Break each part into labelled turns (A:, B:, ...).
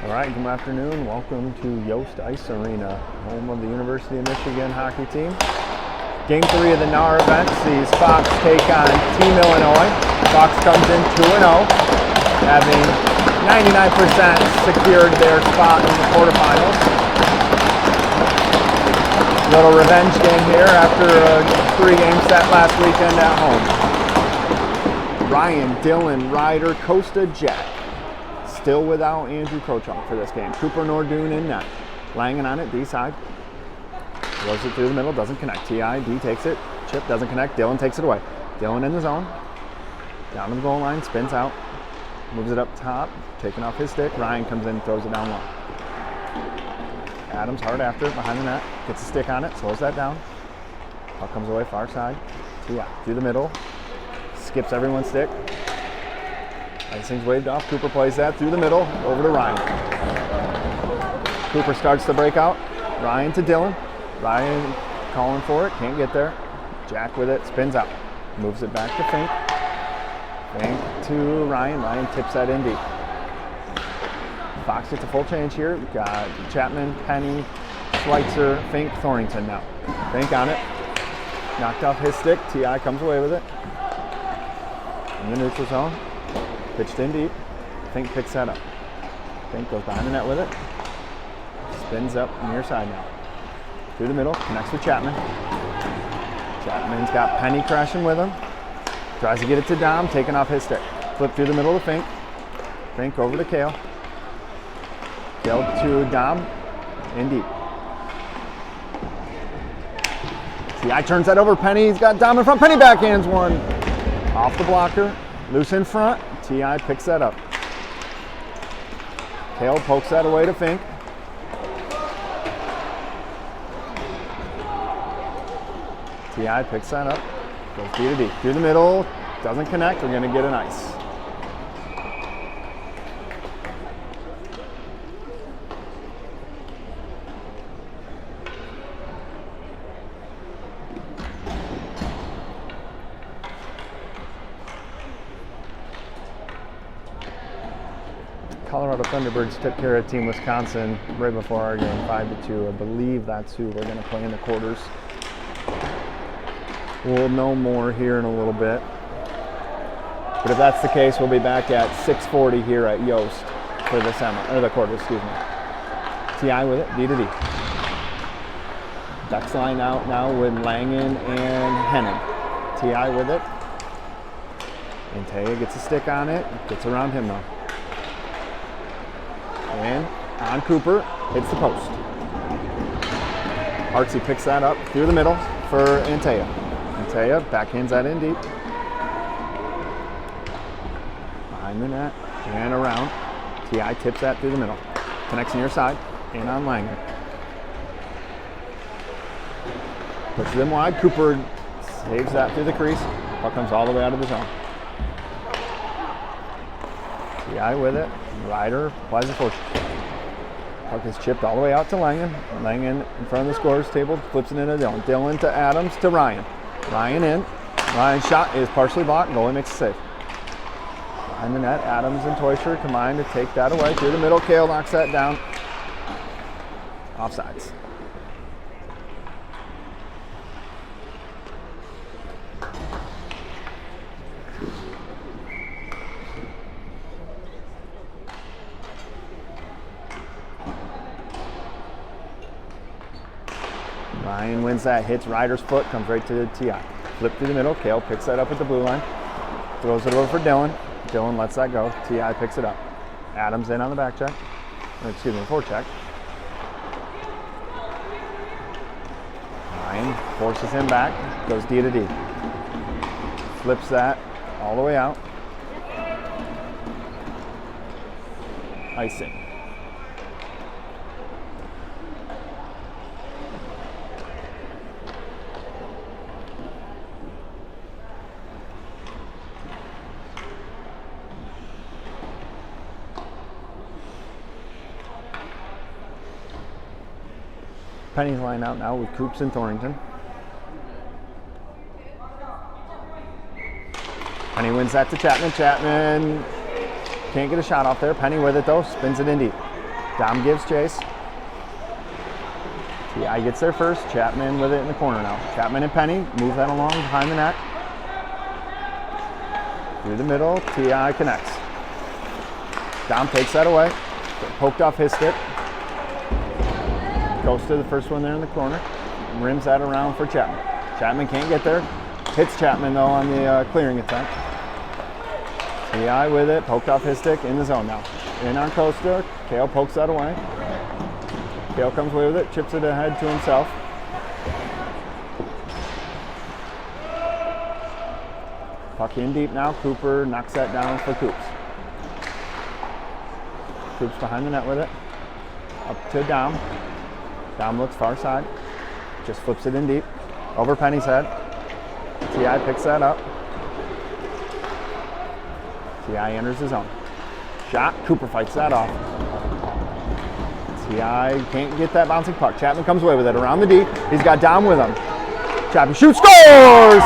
A: All right, good afternoon. Welcome to Yost Ice Arena, home of the University of Michigan hockey team. Game 3 of the NAR event sees Fox take on Team Illinois. Fox comes in 2-0, having 99% secured their spot in the quarterfinals. Little revenge game here after a 3-game set last weekend at home. Ryan, Dylan, Ryder, Costa, Jack. Still without Andrew Krochuk for this game. Cooper Nordoon in net. Langen on it, D side. Throws it through the middle, doesn't connect. T.I., D takes it. Chip doesn't connect. Dylan takes it away. Dylan in the zone. Down to the goal line, spins out. Moves it up top, taking off his stick. Ryan comes in, throws it down low. Adams hard after it, behind the net. Gets a stick on it, slows that down. Puck comes away, far side. T.I. through the middle. Skips everyone's stick. Icing's waved off. Cooper plays that through the middle, over to Ryan. Cooper starts the breakout. Ryan to Dylan. Ryan calling for it, can't get there. Jack with it, spins out. Moves it back to Fink. Fink to Ryan. Ryan tips that in deep. Fox gets a full change here. We've got Chapman, Penny, Schweitzer, Fink, Thornington now. Fink on it. Knocked off his stick. T.I. comes away with it. In the neutral zone. Pitched in deep. Fink picks that up. Fink goes behind the net with it. Spins up near side now. Through the middle, connects with Chapman. Chapman's got Penny crashing with him. Tries to get it to Dom, taking off his stick. Flip through the middle to Fink. Fink over to Kale. Kale to Dom, in deep. T.I. turns that over. Penny, he's got Dom in front. Penny backhands one. Off the blocker, loose in front. T.I. picks that up. Kale pokes that away to Fink. T.I. picks that up. Goes D to D. Through the middle. Doesn't connect. We're going to get an ice. Colorado Thunderbirds took care of Team Wisconsin right before our game, 5-2. I believe that's who we're going to play in the quarters. We'll know more here in a little bit. But if that's the case, we'll be back at 6:40 here at Yost for the quarters, excuse me. T.I. with it, D to D. Ducks line out now with Langen and Henning. T.I. with it. And Taya gets a stick on it, gets around him now. And on Cooper, hits the post. Artsy picks that up through the middle for Antaya. Antaya backhands that in deep. Behind the net and around. T.I. tips that through the middle. Connects near side and on Langen. Pushes them wide. Cooper saves that through the crease. Puck comes all the way out of the zone. T.I. with it. Ryder applies the force. Puck is chipped all the way out to Langen. Langen in front of the scorer's table, flips it into Dylan. Dylan to Adams to Ryan. Ryan in. Ryan's shot is partially blocked. Goalie makes a save. Behind the net, Adams and Teuscher combine to take that away. Through the middle, Kale knocks that down. Offsides. Ryan wins that, hits Ryder's foot, comes right to the T.I. Flip through the middle, Kale picks that up at the blue line. Throws it over for Dylan. Dylan lets that go. T.I. picks it up. Adams in on the back check. Forecheck. Ryan forces him back, goes D to D. Flips that all the way out. Icing. Penny's line out now with Coops and Thornington. Penny wins that to Chapman. Chapman can't get a shot off there. Penny with it though, spins it in deep. Dom gives chase. T.I. gets there first. Chapman with it in the corner now. Chapman and Penny move that along behind the net. Through the middle, T.I. connects. Dom takes that away. Poked off his stick. Goes to the first one there in the corner. Rims that around for Chapman. Chapman can't get there. Hits Chapman though on the clearing attempt. T.I. with it. Poked off his stick in the zone now. In on Costa. Kale pokes that away. Kale comes away with it. Chips it ahead to himself. Puck in deep now. Cooper knocks that down for Coops. Coops behind the net with it. Up to Dom. Dom looks far side. Just flips it in deep. Over Penny's head. T.I. picks that up. T.I. enters his zone. Shot. Cooper fights that off. T.I. can't get that bouncing puck. Chapman comes away with it around the D. He's got Dom with him. Chapman shoots. Scores!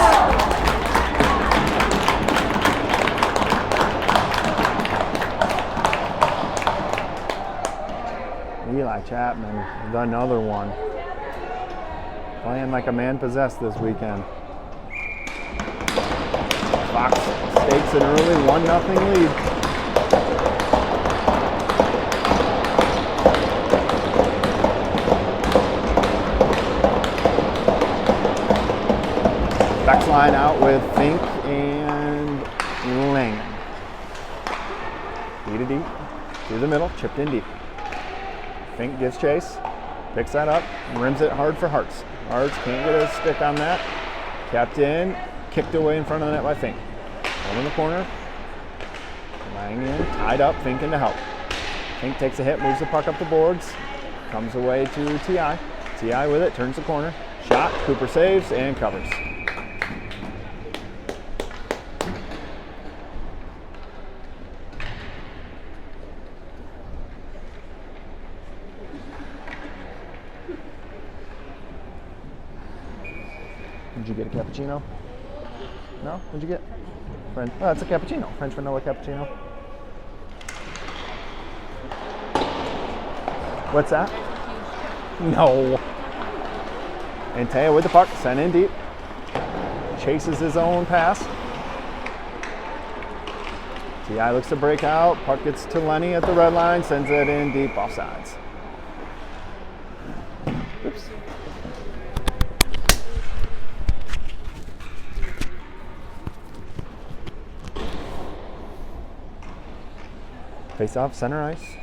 A: Eli Chapman with another one. Playing like a man possessed this weekend. Fox stakes an early 1-0 lead. Beck's line out with Fink and Langen. D to D. Through the middle, chipped in deep. Fink gives chase, picks that up, rims it hard for Hartz. Hartz can't get his stick on that. Tapped in, kicked away in front of the net by Fink. One in the corner. Lying in, tied up, Fink in to help. Fink takes a hit, moves the puck up the boards, comes away to T.I. T.I. with it, turns the corner. Shot, Cooper saves and covers. Did you get a cappuccino? No? What'd you get? French. Oh, it's a cappuccino. French vanilla cappuccino. What's that? No. And Teo with the puck, sent in deep. Chases his own pass. T.I. looks to break out. Puck gets to Lenny at the red line, sends it in deep offsides. Oops. Face off, center ice.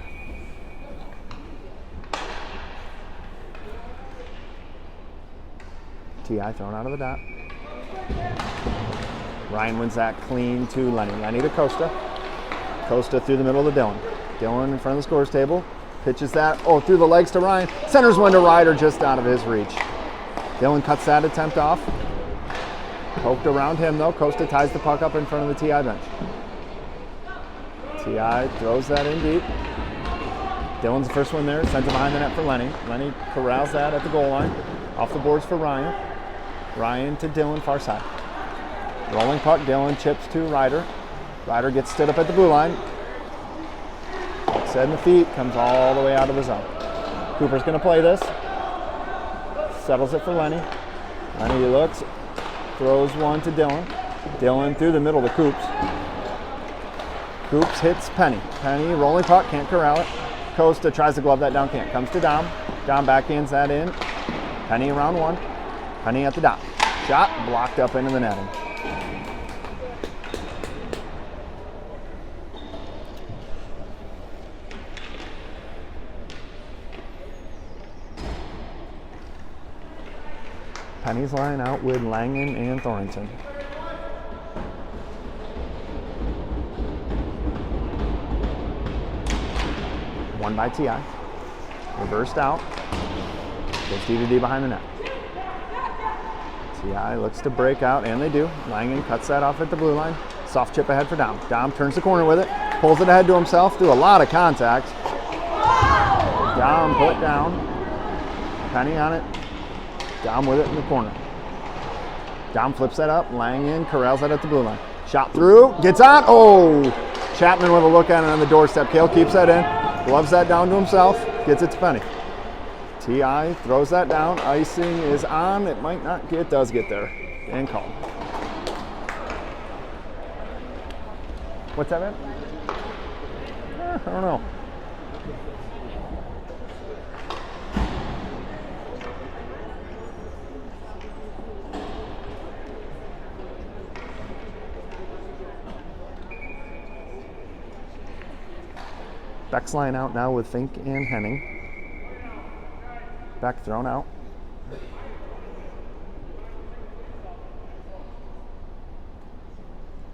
A: T.I. thrown out of the dot. Ryan wins that clean to Lenny. Lenny to Costa. Costa through the middle of Dylan. Dylan in front of the scores table. Pitches that, through the legs to Ryan. Centers one to Ryder just out of his reach. Dylan cuts that attempt off. Poked around him though. Costa ties the puck up in front of the T.I. bench. T.I. throws that in deep. Dylan's the first one there. Sends it behind the net for Lenny. Lenny corrals that at the goal line. Off the boards for Ryan. Ryan to Dylan, far side. Rolling puck, Dylan chips to Ryder. Ryder gets stood up at the blue line. Set in the feet, comes all the way out of the zone. Cooper's going to play this. Settles it for Lenny. Lenny looks, throws one to Dylan. Dylan through the middle to Coops. Coops hits Penny. Penny, rolling puck, can't corral it. Costa tries to glove that down, can't. Comes to Dom. Dom backhands that in. Penny around one. Penny at the dot. Shot, blocked up into the netting. Penny's line out with Langen and Thornton. One by T.I. Reversed out. Goes D to D behind the net. T.I. looks to break out, and they do. Langen cuts that off at the blue line. Soft chip ahead for Dom. Dom turns the corner with it. Pulls it ahead to himself. Through a lot of contact. Dom put down. Penny on it. Dom with it in the corner. Dom flips that up. Langen corrals that at the blue line. Shot through. Gets on. Oh! Chapman with a look at it on the doorstep. Kale keeps that in. Gloves that down to himself, gets it to Penny. T.I. throws that down. Icing is on. It might not get, does get there. And called. What's that, man? I don't know. Beck's line out now with Fink and Henning. Beck thrown out.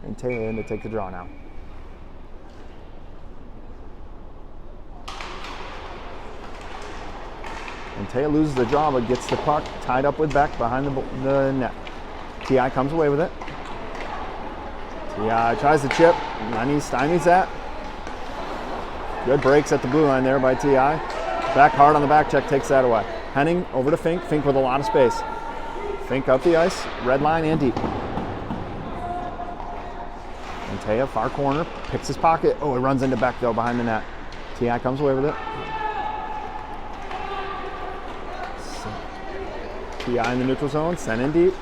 A: And Taylor in to take the draw now. And Taylor loses the draw but gets the puck tied up with Beck behind the net. T.I. comes away with it. T.I. tries to chip. Lenny stymies that. Good breaks at the blue line there by T.I. Back hard on the back check, takes that away. Henning over to Fink. Fink with a lot of space. Fink up the ice, red line and deep. And Taya, far corner, picks his pocket. Oh, he runs into Beck though behind the net. T.I. comes away with it. T.I. in the neutral zone, sent in deep.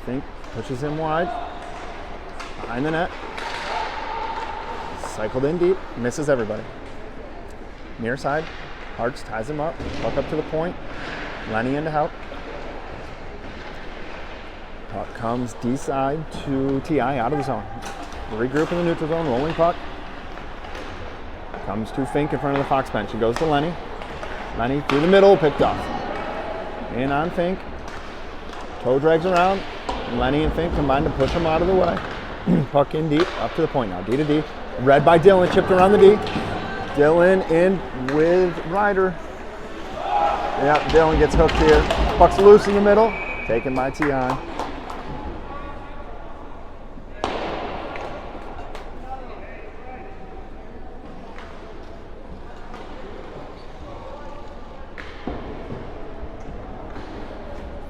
A: Fink pushes him wide. Behind the net. Cycled in deep, misses everybody. Near side, Hartz ties him up, puck up to the point. Lenny in to help. Puck comes D side to T.I. out of the zone. Regroup in the neutral zone, rolling puck. Comes to Fink in front of the Fox bench. It goes to Lenny. Lenny through the middle, picked off. In on Fink. Toe drags around. Lenny and Fink combine to push him out of the way. Puck in deep, up to the point now, D to D. Read by Dylan, chipped around the D. Dylan in with Ryder. Yep, Dylan gets hooked here. Puck's loose in the middle, taken by T.I.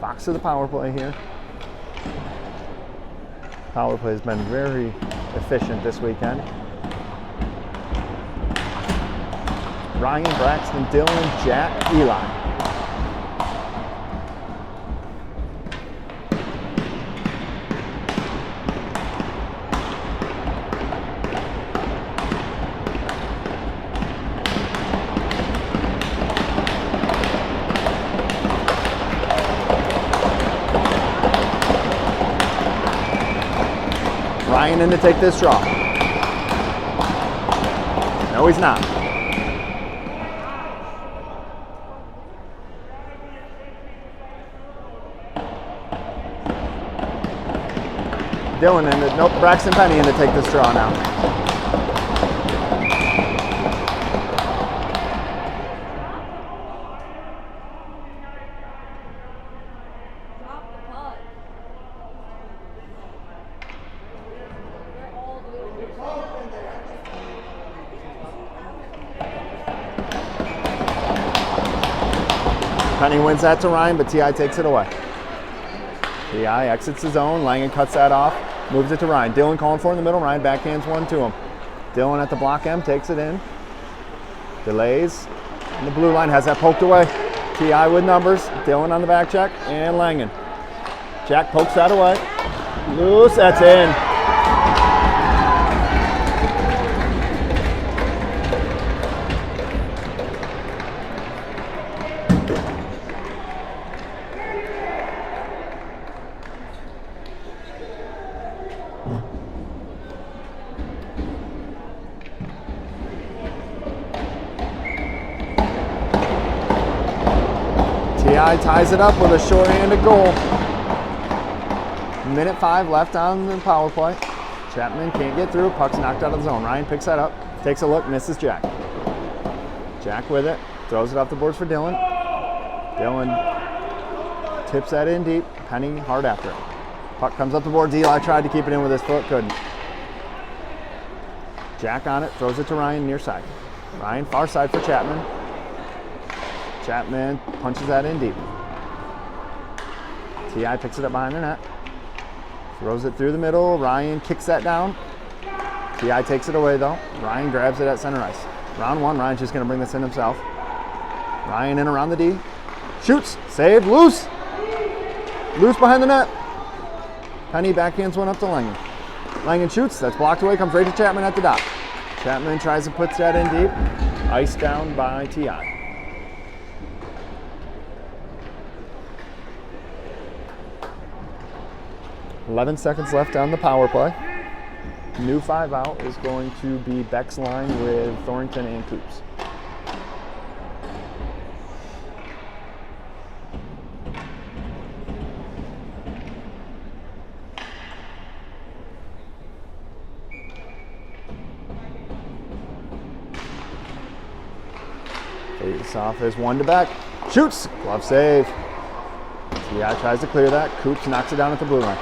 A: Fox to the power play here. Power play has been very efficient this weekend. Ryan, Braxton, Dylan, Jack, Eli. Ryan in to take this draw. No, he's not. Dylan in to, nope, Braxton Penny in to take this draw now. Penny wins that to Ryan, but T.I. takes it away. T.I. exits his zone. Langen cuts that off, moves it to Ryan. Dylan calling for it in the middle. Ryan backhands one to him. Dylan at the block M takes it in. Delays. And the blue line has that poked away. T.I. with numbers. Dylan on the back check. And Langen. Jack pokes that away. Loose. That's in. T.I. ties it up with a short-handed goal. Minute 5 left on the power play. Chapman can't get through. Puck's knocked out of the zone. Ryan picks that up, takes a look, misses Jack. Jack with it, throws it off the boards for Dylan. Dylan tips that in deep. Penny hard after it. Puck comes up the boards. Eli tried to keep it in with his foot, couldn't. Jack on it, throws it to Ryan near side. Ryan far side for Chapman. Chapman punches that in deep. T.I. picks it up behind the net. Throws it through the middle. Ryan kicks that down. T.I. takes it away though. Ryan grabs it at center ice. Round one, Ryan's just going to bring this in himself. Ryan in around the D. Shoots, save, loose. Loose behind the net. Penny backhands one up to Langen. Langen shoots, that's blocked away, comes right to Chapman at the dot. Chapman tries to put that in deep. Iced down by T.I. 11 seconds left on the power play. New 5 out is going to be Beck's line with Thornton and Coops. Face off is one to Beck. Shoots, glove save. T.I. tries to clear that. Coops knocks it down at the blue line.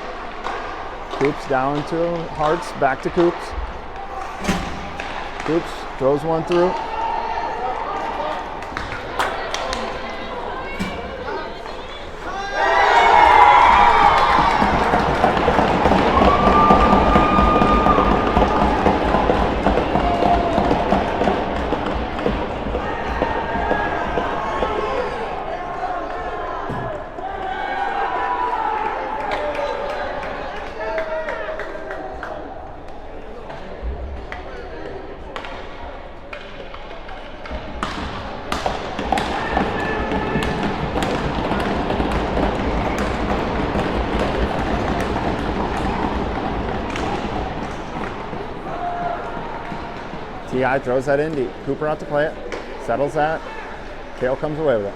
A: Coops down to Hartz, back to Coops. Coops throws one through. T.I. throws that in deep. Cooper out to play it. Settles that. Kale comes away with it.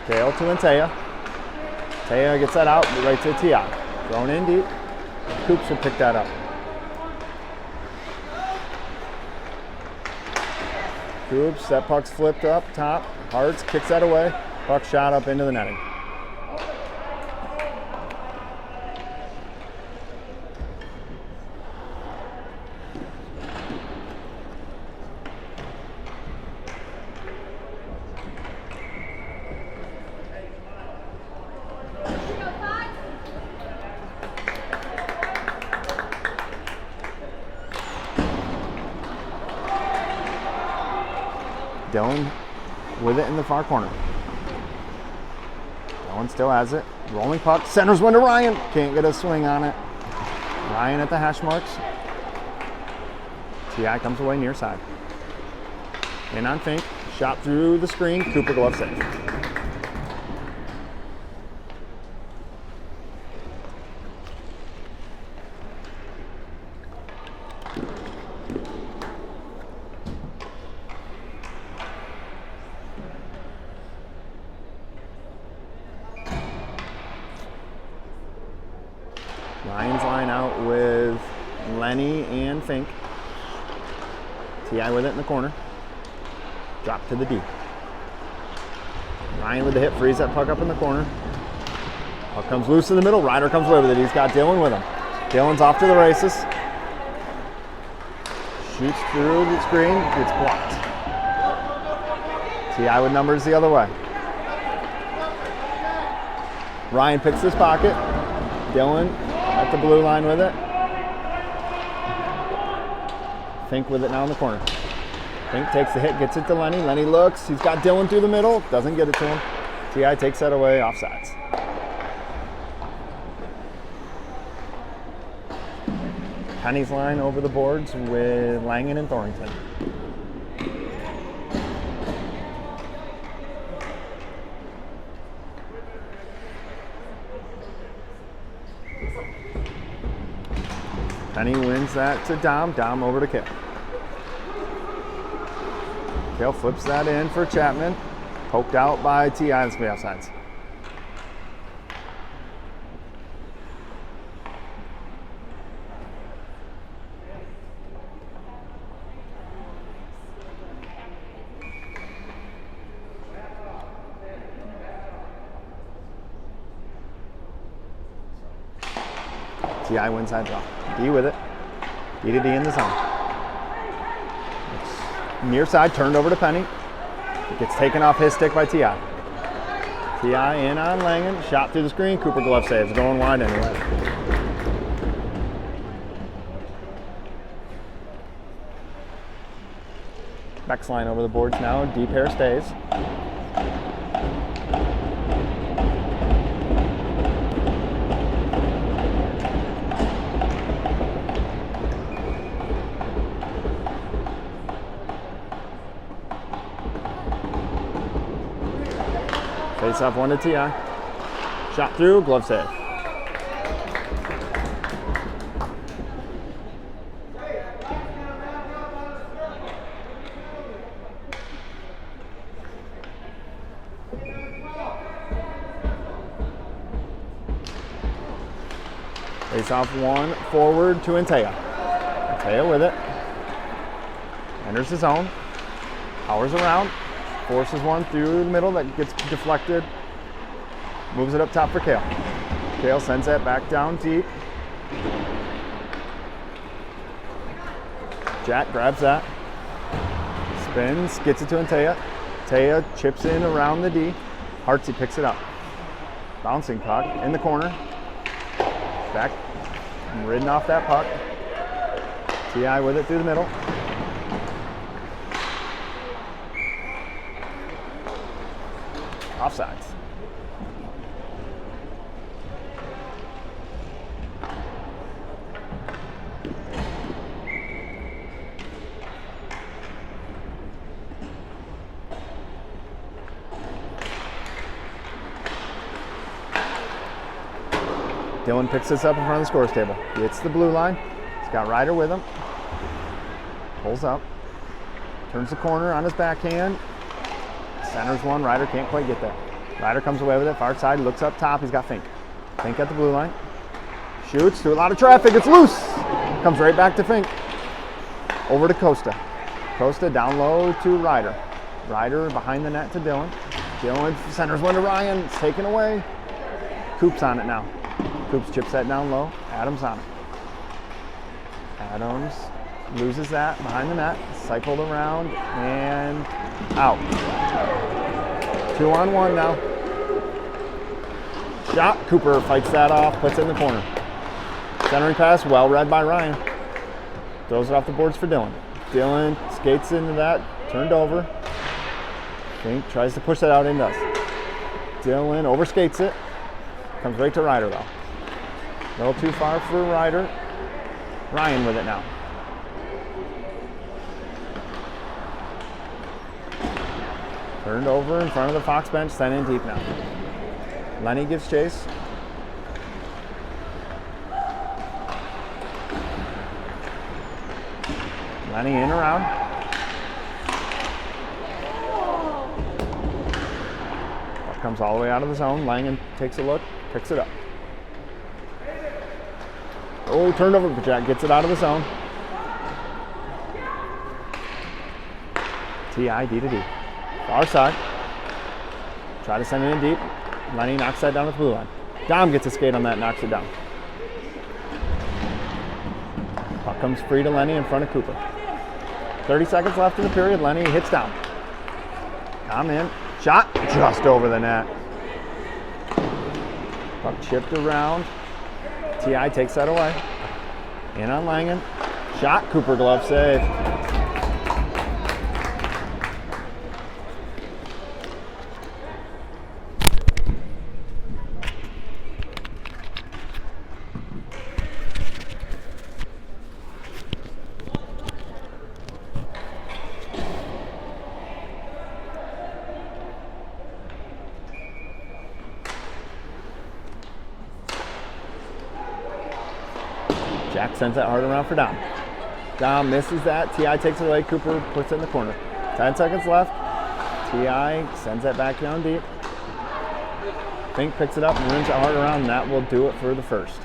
A: Kale to Antea. Antea gets that out right to T.I. Thrown in deep. Coops will pick that up. Coops, that puck's flipped up top. Hartz kicks that away. Puck shot up into the netting. Dylan with it in the far corner. Dylan still has it. Rolling puck. Centers one to Ryan. Can't get a swing on it. Ryan at the hash marks. T.I. comes away near side. In on Fink. Shot through the screen. Cooper glove save. Ryan's line out with Lenny and Fink. T.I. with it in the corner. Drop to the D. Ryan with the hit, frees that puck up in the corner. Puck comes loose in the middle. Ryder comes away with it. He's got Dylan with him. Dylan's off to the races. Shoots through the screen. Gets blocked. T.I. with numbers the other way. Ryan picks his pocket. Dylan at the blue line with it. Fink with it now in the corner. Fink takes the hit, gets it to Lenny. Lenny looks, he's got Dylan through the middle, doesn't get it to him. T.I. takes that away, offsides. Penny's line over the boards with Langen and Thornton. Penny wins that to Dom. Dom over to Kale. Kale flips that in for Chapman. Poked out by T.I. That's going to be offsides. T.I. wins that draw. D with it. D to D in the zone. It's near side, turned over to Penny. It gets taken off his stick by T.I. T.I. in on Langen. Shot through the screen. Cooper glove saves. Going wide anyway. Beck's line over the boards now. Deep pair stays. Face off 1 to TI. Shot through, glove save. Face off 1 forward to Antea. Antea with it. Enters the zone. Powers around. Forces one through the middle that gets deflected. Moves it up top for Kale. Kale sends that back down deep. Jack grabs that. Spins, gets it to Antea. Antea chips in around the D. Hartsey picks it up. Bouncing puck in the corner. Back, ridden off that puck. TI with it through the middle. Offsides. Dylan picks this up in front of the scores table. Gets the blue line. He's got Ryder with him. Pulls up. Turns the corner on his backhand. Centers one. Ryder can't quite get there. Ryder comes away with it. Far side. Looks up top. He's got Fink. Fink at the blue line. Shoots through a lot of traffic. It's loose. Comes right back to Fink. Over to Costa. Costa down low to Ryder. Ryder behind the net to Dylan. Dylan centers one to Ryan. It's taken away. Coop's on it now. Coops chips that down low. Adams on it. Adams loses that behind the net. Cycled around and out. 2-on-1 now. Shot. Cooper fights that off. Puts it in the corner. Centering pass. Well read by Ryan. Throws it off the boards for Dylan. Dylan skates into that. Turned over. Fink tries to push that out and does. Dylan overskates it. Comes right to Ryder though. A little too far for Ryder. Ryan with it now. Turned over in front of the Fox bench, sent in deep now. Lenny gives chase. Lenny in around. Puck comes all the way out of the zone. Langen takes a look, picks it up. Oh, turned over, but Jack gets it out of the zone. TI, D to D. Far side. Try to send it in deep. Lenny knocks that down with blue line. Dom gets a skate on that, knocks it down. Puck comes free to Lenny in front of Cooper. 30 seconds left in the period. Lenny hits down. Dom in. Shot just over the net. Puck chipped around. TI takes that away. In on Langen. Shot. Cooper glove save. Jack sends that hard around for Dom. Dom misses that. TI takes it away. Cooper puts it in the corner. 10 seconds left. TI sends that back down deep. Fink picks it up and runs it hard around, and that will do it for the first.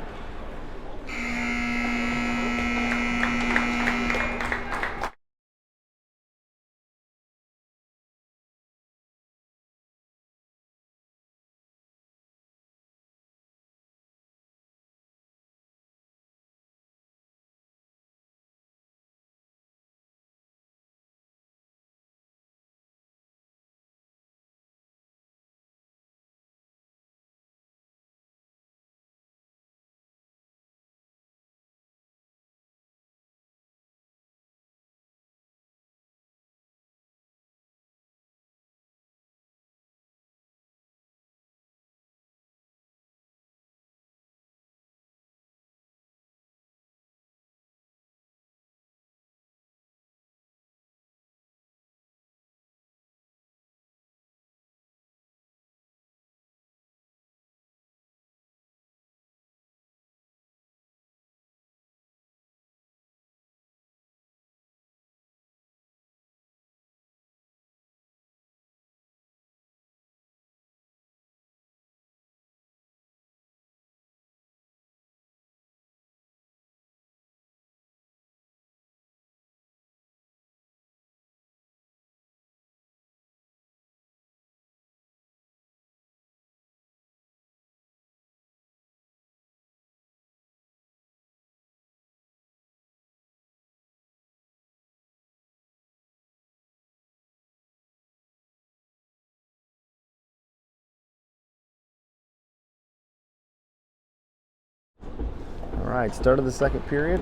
A: All right, start of the second period.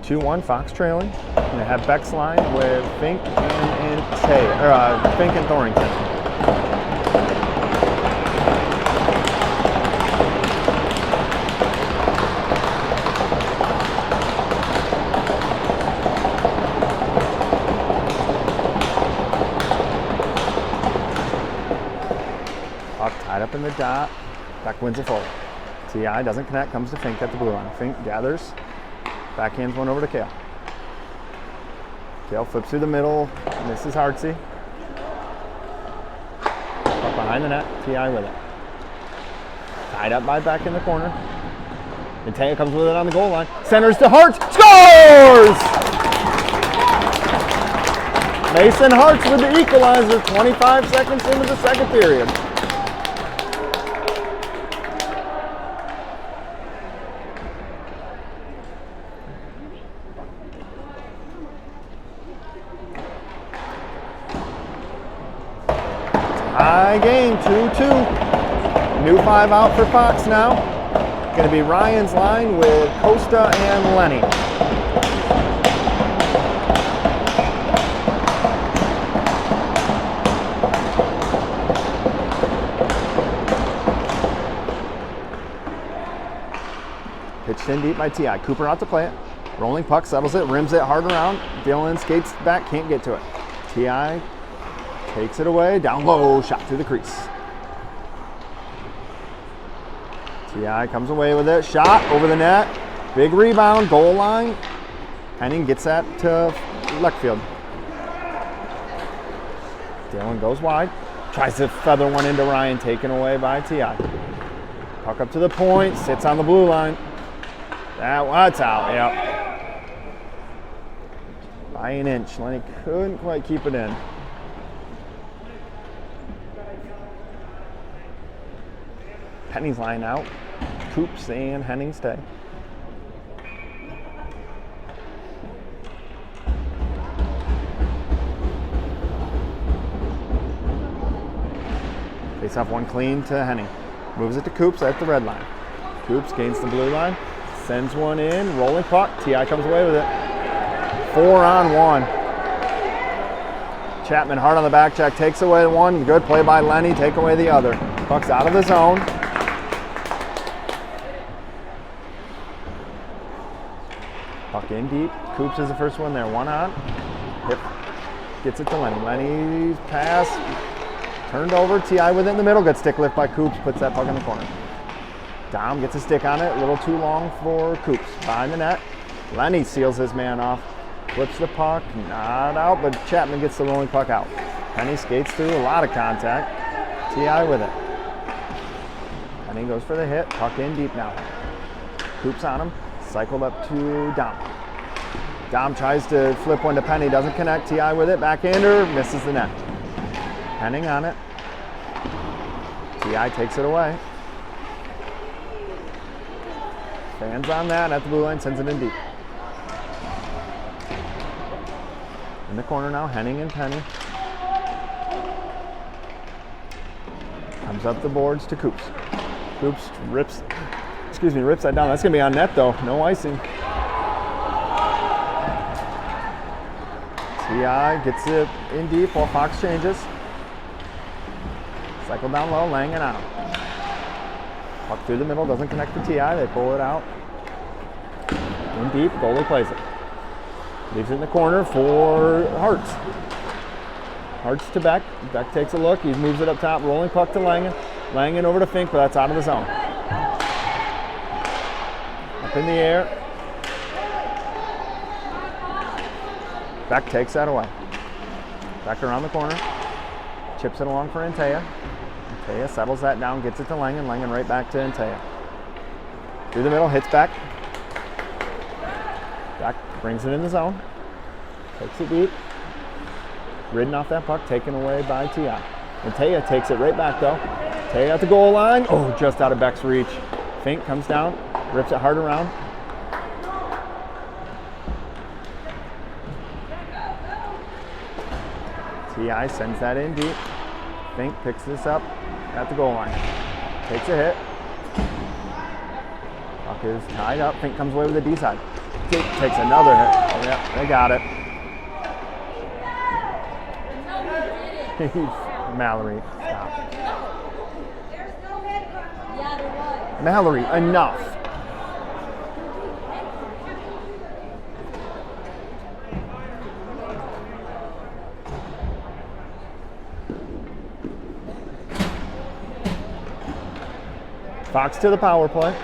A: 2-1, Fox trailing. Gonna have Beck's line with Fink Fink and Thornton. Puck tied up in the dot. Beck wins it forward. T.I. doesn't connect, comes to Fink at the blue line. Fink gathers, backhands one over to Kale. Kale flips through the middle, misses Hartsey. Up behind the net, T.I. with it. Tied up by Beck in the corner. And Taya comes with it on the goal line. Centers to Hartz, scores! Mason Hartz with the equalizer, 25 seconds into the second period. High game, 2-2. New 5 out for Fox now. Going to be Ryan's line with Costa and Lenny. Pitched in deep by T.I. Cooper out to play it. Rolling puck, settles it, rims it hard around. Dylan skates back, can't get to it. T.I. takes it away, down low, shot through the crease. T.I. comes away with it, shot over the net, big rebound, goal line. Henning gets that to left field. Dylan goes wide, tries to feather one into Ryan, taken away by T.I. Puck up to the point, sits on the blue line. That's out, yep. By an inch, Lenny couldn't quite keep it in. Penny's line out. Coops and Henning stay. Face off one clean to Henning. Moves it to Coops at the red line. Coops gains the blue line. Sends one in. Rolling puck. T.I. comes away with it. 4-on-1. Chapman hard on the back check. Takes away one. Good play by Lenny. Take away the other. Puck's out of the zone. Puck in deep. Coops is the first one there. One on. Hip. Gets it to Lenny. Lenny's pass. Turned over. T.I. with it in the middle. Good stick lift by Coops. Puts that puck in the corner. Dom gets a stick on it. A little too long for Coops. Behind the net. Lenny seals his man off. Flips the puck. Not out, but Chapman gets the rolling puck out. Penny skates through. A lot of contact. T.I. with it. Penny goes for the hit. Puck in deep now. Coops on him. Cycled up to Dom. Dom tries to flip one to Penny, doesn't connect. T.I. with it, backhander, misses the net. Henning on it. T.I. takes it away. Fans on that at the blue line, sends it in deep. In the corner now, Henning and Penny. Comes up the boards to Coops. Coops rips that down. That's going to be on net, though. No icing. T.I. gets it in deep while Fox changes. Cycle down low, Langen out. Puck through the middle, doesn't connect to T.I. They pull it out. In deep, goalie plays it. Leaves it in the corner for Hartz. Hartz to Beck. Beck takes a look. He moves it up top, rolling puck to Langen. Langen over to Fink, but that's out of the zone. Up in the air. Beck takes that away. Beck around the corner. Chips it along for Antea. Antea settles that down, gets it to Langen. Langen right back to Antea. Through the middle, hits Beck. Beck brings it in the zone. Takes it deep. Ridden off that puck, taken away by T.I. Antea takes it right back though. Antea at the goal line. Oh, just out of Beck's reach. Fink comes down, rips it hard around. T.I. sends that in deep. Fink picks this up at the goal line. Takes a hit. Puck is tied up. Fink comes away with the D side. Takes another hit. Oh, yeah, they got it. Mallory, stop. Mallory, enough. Fox to the power play.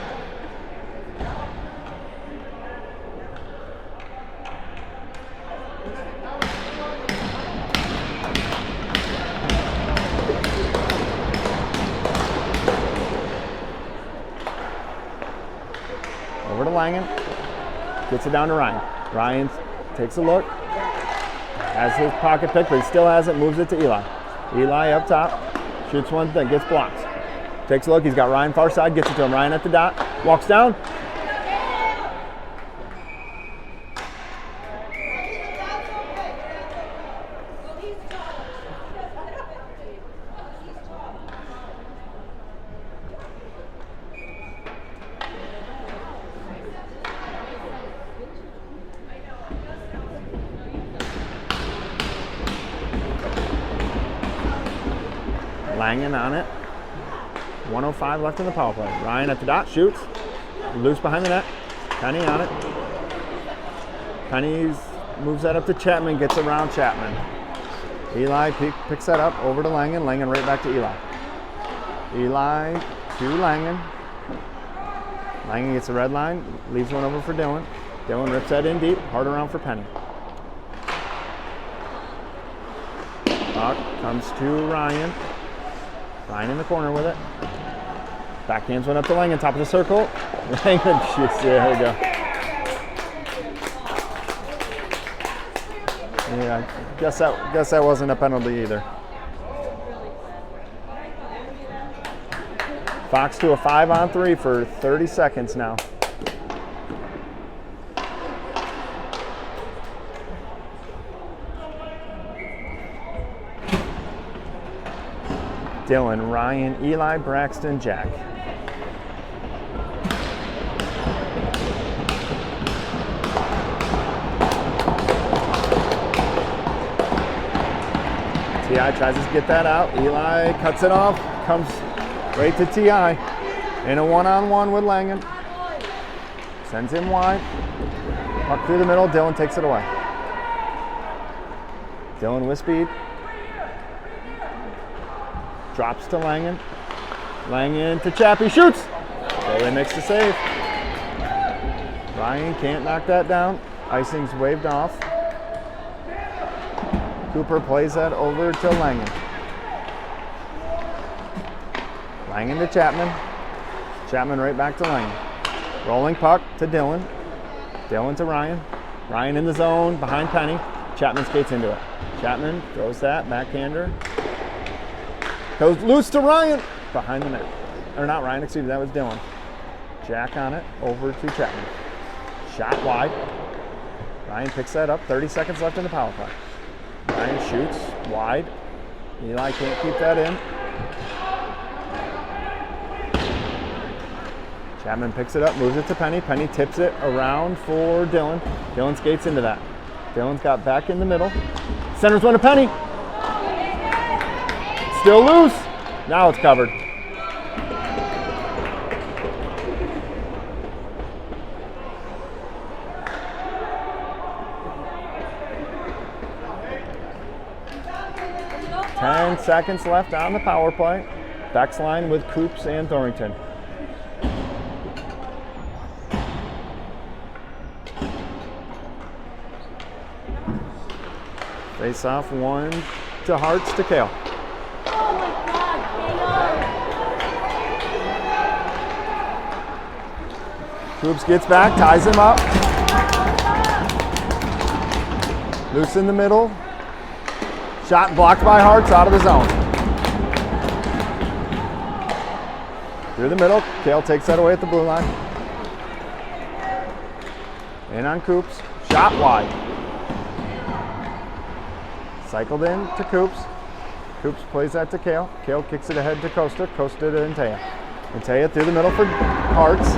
A: Over to Langen. Gets it down to Ryan. Ryan takes a look. Has his pocket pick, but he still has it. Moves it to Eli. Eli up top. Shoots one thing. Gets blocked. Takes a look. He's got Ryan far side. Gets it to him. Ryan at the dot. Walks down. Langen on it. 1:05 left in the power play. Ryan at the dot, shoots. Loose behind the net. Penny on it. Penny moves that up to Chapman, gets around Chapman. Eli picks that up over to Langen. Langen right back to Eli. Eli to Langen. Langen gets the red line, leaves one over for Dylan. Dylan rips that in deep, hard around for Penny. Puck comes to Ryan. Ryan in the corner with it. Backhands one up to Langen, top of the circle. Langen shoots, there we go. Yeah, guess that wasn't a penalty either. Fox to a 5-on-3 for 30 seconds now. Dylan, Ryan, Eli, Braxton, Jack. T.I. tries to get that out. Eli cuts it off, comes right to T.I. in a one-on-one with Langen. Sends him wide. Puck through the middle, Dylan takes it away. Dylan with speed. Drops to Langen. Langen to Chappie, shoots! Bailey makes the save. Ryan can't knock that down. Icing's waved off. Cooper plays that over to Langen. Langen to Chapman. Chapman right back to Langen. Rolling puck to Dylan. Dylan to Ryan. Ryan in the zone, behind Penny. Chapman skates into it. Chapman throws that, backhander. Goes loose to Ryan, behind the net. Or not Ryan, excuse me, that was Dylan. Jack on it, over to Chapman. Shot wide. Ryan picks that up, 30 seconds left in the power play. Ryan shoots wide. Eli can't keep that in. Chapman picks it up, moves it to Penny. Penny tips it around for Dylan. Dylan skates into that. Dylan's got back in the middle. Centers one to Penny. Still loose. Now it's covered. Ten seconds left on the power play. Beck's line with Coops and Thornton. Face off, one to Hartz to Kale. Coops gets back, ties him up. Loose in the middle. Shot blocked by Hartz, out of the zone. Through the middle, Kale takes that away at the blue line. In on Coops, shot wide. Cycled in to Coops. Coops plays that to Kale. Kale kicks it ahead to Costa. Costa to Intea. Intea through the middle for Hartz.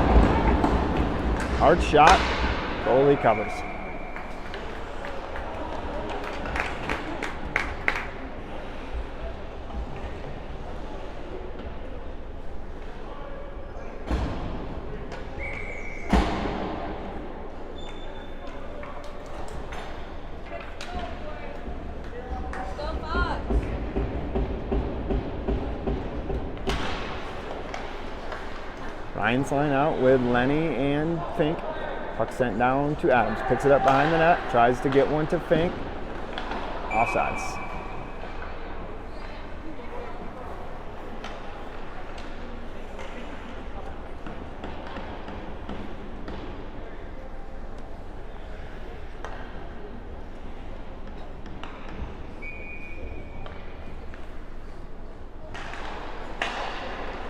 A: Hard shot. Goalie covers. Ryan's line out with Lenny and Fink. Puck sent down to Adams. Picks it up behind the net. Tries to get one to Fink. Offsides.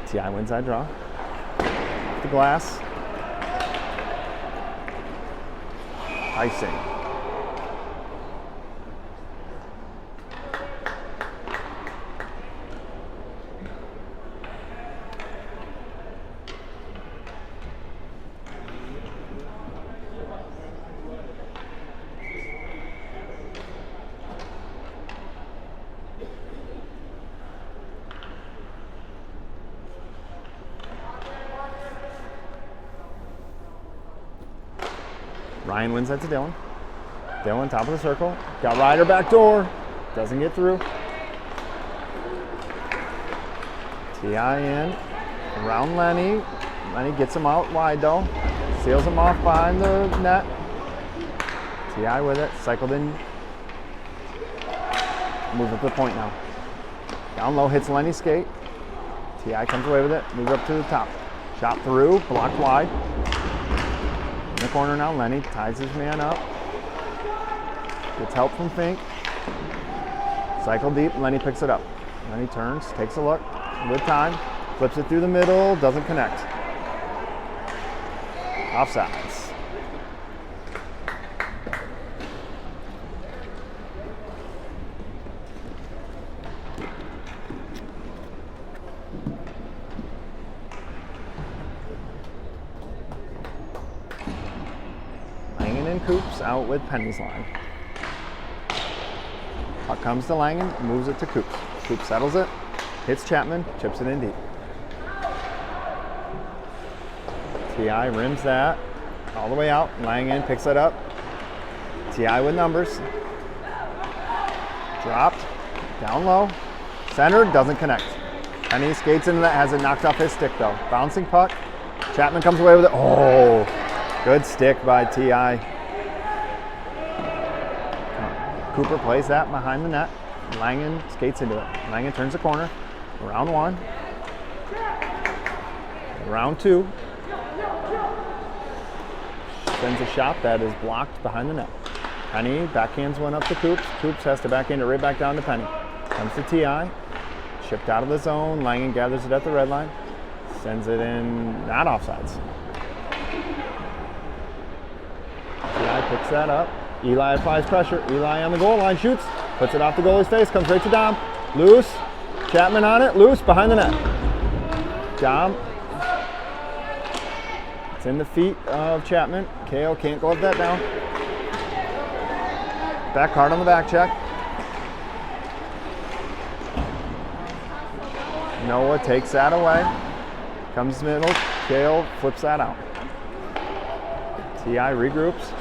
A: TI wins that draw. The glass. Icing. Ryan wins that to Dylan. Dylan, top of the circle. Got Ryder back door. Doesn't get through. TI in. Around Lenny. Lenny gets him out wide though. Seals him off behind the net. TI with it. Cycled in. Moves up to the point now. Down low, hits Lenny's skate. TI comes away with it. Moves up to the top. Shot through. Blocked wide. In the corner now, Lenny ties his man up. Gets help from Fink. Cycle deep, Lenny picks it up. Lenny turns, takes a look, with time, flips it through the middle, doesn't connect. Offsides. Coops out with Penny's line. Puck comes to Langen, moves it to Coops. Coops settles it, hits Chapman, chips it in deep. TI rims that all the way out. Langen picks it up. TI with numbers. Dropped, down low, centered, doesn't connect. Penny skates into that, has it knocked off his stick though. Bouncing puck. Chapman comes away with it. Oh, good stick by TI. Cooper plays that behind the net. Langen skates into it. Langen turns the corner. Round one. Round two. Sends a shot that is blocked behind the net. Penny backhands one up to Coops. Coops has to backhand it right back down to Penny. Comes to TI. Shipped out of the zone. Langen gathers it at the red line. Sends it in, not offsides. TI picks that up. Eli applies pressure. Eli on the goal line, shoots, puts it off the goalie's face, comes right to Dom. Loose. Chapman on it, loose, behind the net. Dom. It's in the feet of Chapman. KO can't glove that down. Back hard on the back check. Noah takes that away. Comes middle. KO flips that out. TI regroups.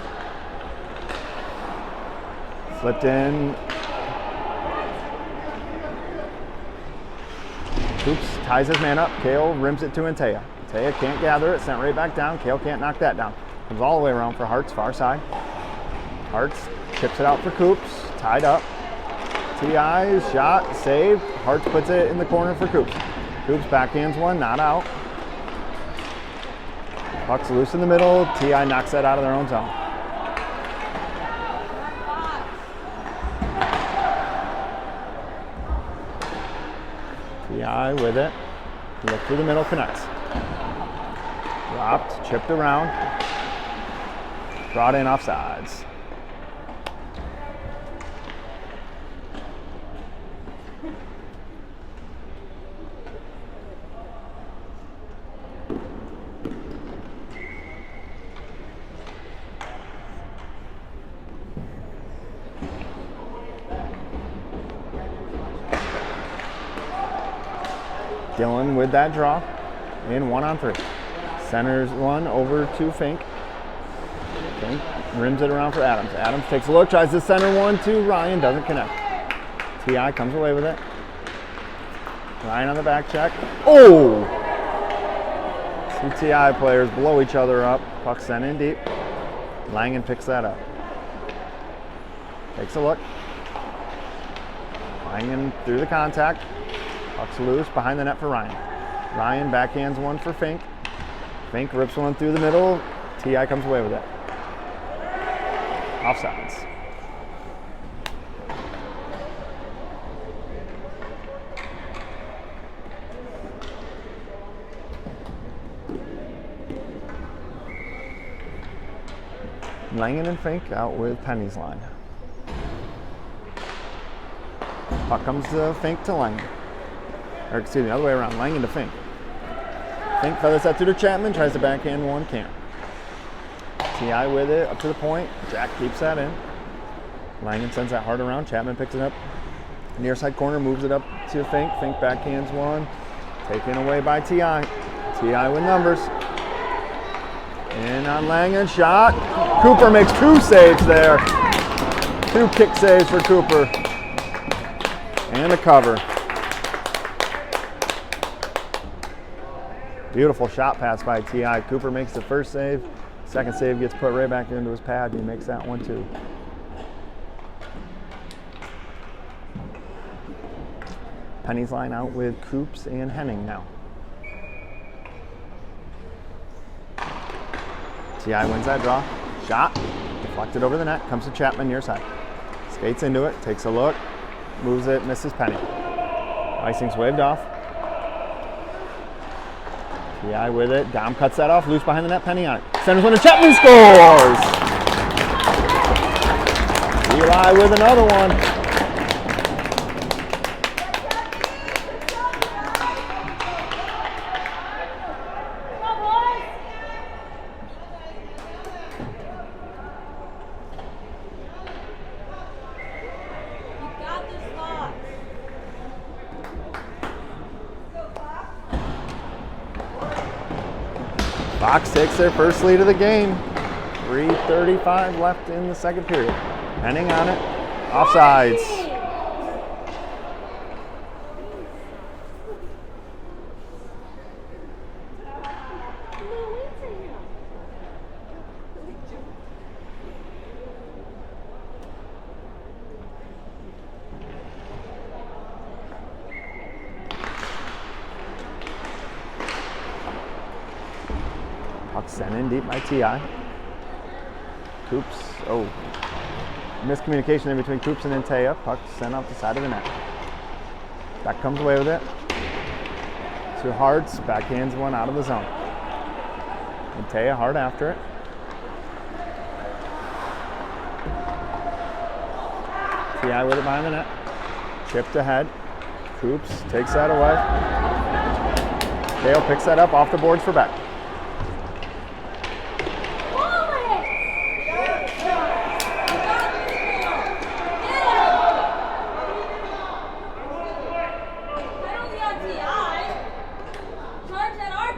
A: Flipped in. Coops ties his man up. Kale rims it to Antea. Antea can't gather it. Sent right back down. Kale can't knock that down. Comes all the way around for Hart's far side. Hart's chips it out for Coops. Tied up. TI shot. Saved. Hart's puts it in the corner for Coops. Coops backhands one. Not out. Puck's loose in the middle. TI knocks that out of their own zone. TI with it. Look through the middle, connects. Dropped, chipped around. Brought in offsides. Dylan with that draw. In 1-on-3. Centers one over to Fink. Fink rims it around for Adams. Adams takes a look, tries to center one to Ryan, doesn't connect. T.I. comes away with it. Ryan on the back check. Oh! Two T.I. players blow each other up. Puck sent in deep. Langen picks that up. Takes a look. Langen through the contact. Puck's loose behind the net for Ryan. Ryan backhands one for Fink. Fink rips one through the middle. T.I. comes away with it. Offsides. Langen and Fink out with Penny's line. Puck comes to Fink to Langen. Or excuse me, the other way around. Langen to Fink. Fink feathers that through to Chapman, tries to backhand one, can't. T.I. with it, up to the point. Jack keeps that in. Langen sends that hard around. Chapman picks it up. Near side corner, moves it up to Fink. Fink backhands one. Taken away by T.I. T.I. with numbers. In on Langen, shot. Cooper makes 2 saves there. 2 kick saves for Cooper. And a cover. Beautiful shot pass by T.I. Cooper makes the first save. Second save gets put right back into his pad, and he makes that one too. Penny's line out with Coops and Henning now. T.I. wins that draw. Shot. Deflected over the net. Comes to Chapman near side. Skates into it. Takes a look. Moves it. Misses Penny. Icing's waved off. T.I. with it. Dom cuts that off. Loose behind the net. Penny on it. Centers one to Chapman. Scores! Eli with another one. Fox takes their first lead of the game. 3:35 left in the second period. Henning on it. Offsides. Puck sent in deep by T.I. Coops, miscommunication in between Coops and Intea. Puck sent off the side of the net. Back comes away with it. To Hartz, backhands one out of the zone. Intea hard after it. T.I. with it behind the net. Chipped ahead. Coops takes that away. Dale picks that up off the boards for Beck.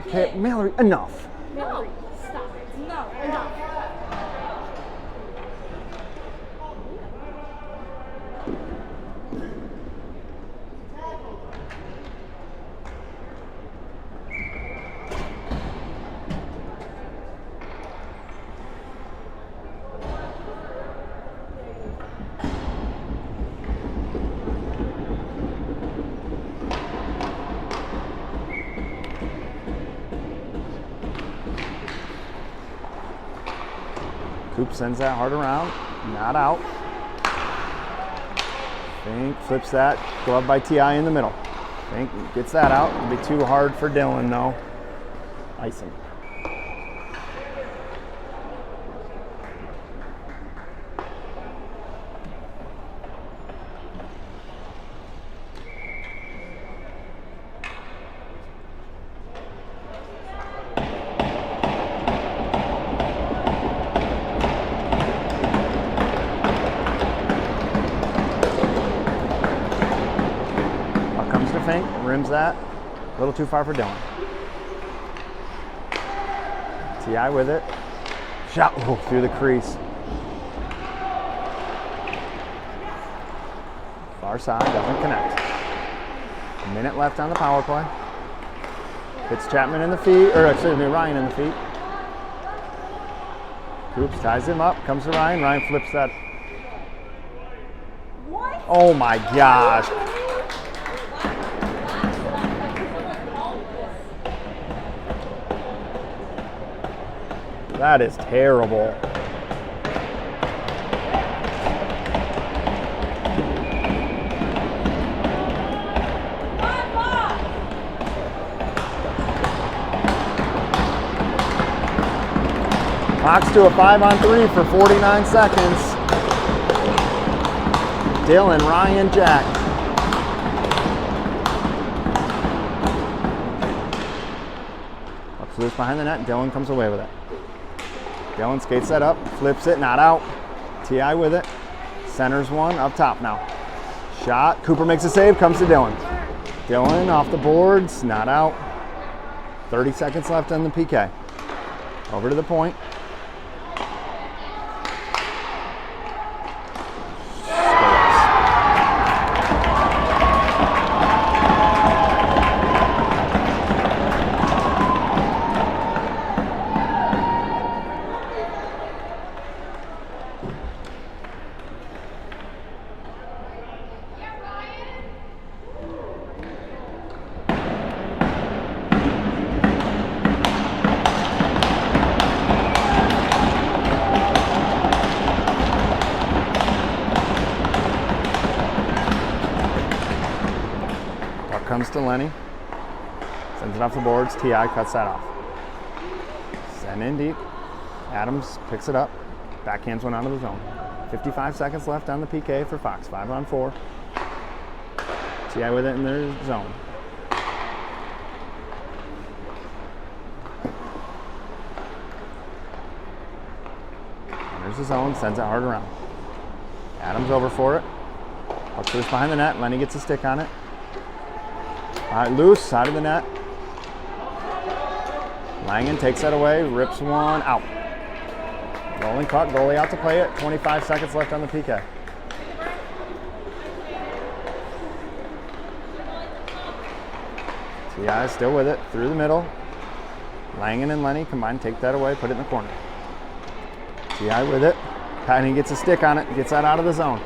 A: Okay, Mallory, enough.
B: No, stop it. No, enough.
A: Coop sends that hard around, not out. Fink flips that, glove by T.I. in the middle. Fink gets that out. It'll be too hard for Dylan though. Icing. Fink rims that, A little too far for Dylan. T.I. with it. Shot through the crease. Far side, doesn't connect. A minute left on the power play. Hits Chapman in the feet, or excuse me, Ryan in the feet. Coops ties him up, comes to Ryan. Ryan flips that.
B: What?
A: Oh my gosh. That is terrible. Fox to a 5-on-3 for 49 seconds. Dylan, Ryan, Jack. Puck's loose behind the net. Dylan comes away with it. Dylan skates that up, flips it, not out. T.I. with it. Centers one, up top now. Shot. Cooper makes a save, comes to Dylan. Dylan off the boards, not out. 30 seconds left on the PK. Over to the point. Comes to Lenny, sends it off the boards. T.I. cuts that off. Send in deep. Adams picks it up. Backhands one out of the zone. 55 seconds left on the PK for Fox. 5-on-4. T.I. with it in their zone. And there's the zone. Sends it hard around. Adams over for it. Puck's loose behind the net. Lenny gets a stick on it. All right, loose, side of the net. Langen takes that away, rips one, out. Rolling puck, goalie out to play it. 25 seconds left on the PK. T.I. still with it, through the middle. Langen and Lenny combine, take that away, put it in the corner. T.I. with it. Penny gets a stick on it, gets that out of the zone.